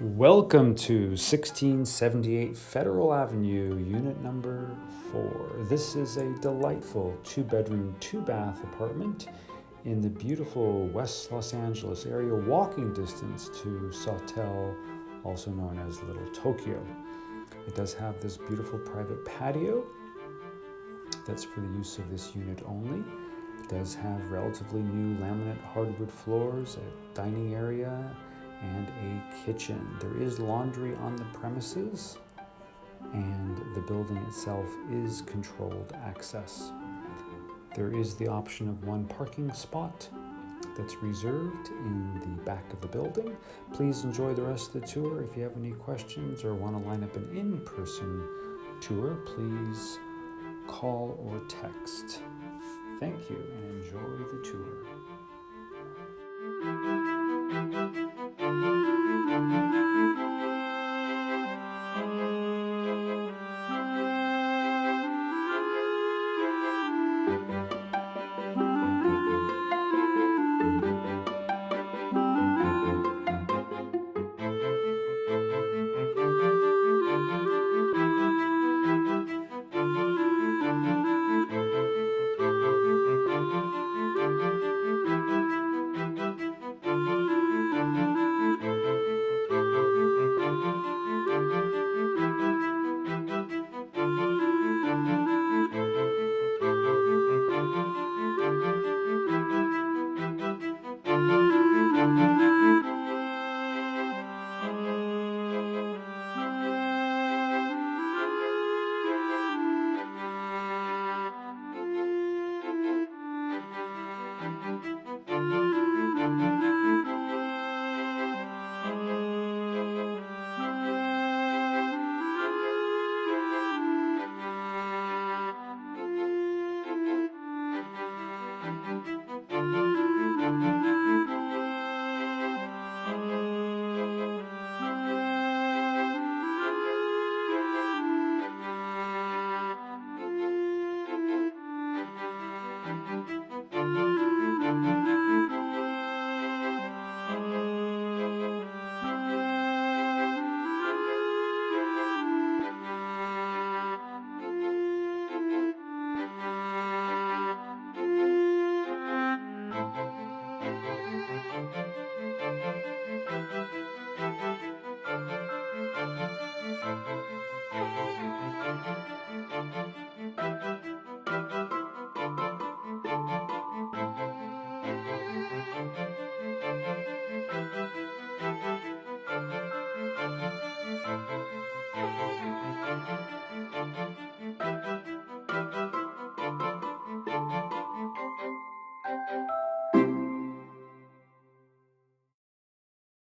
Welcome to 1678 Federal Avenue, unit number 4. This is a delightful 2-bedroom, 2-bath apartment in the beautiful West Los Angeles area, walking distance to Sawtell, also known as Little Tokyo. It does have this beautiful private patio that's for the use of this unit only. It does have relatively new laminate hardwood floors, a dining area, and a kitchen. There is laundry on the premises, and the building itself is controlled access. There is the option of one parking spot that's reserved in the back of the building. Please enjoy the rest of the tour. If you have any questions or want to line up an in-person tour, please call or text. Thank you and enjoy the tour.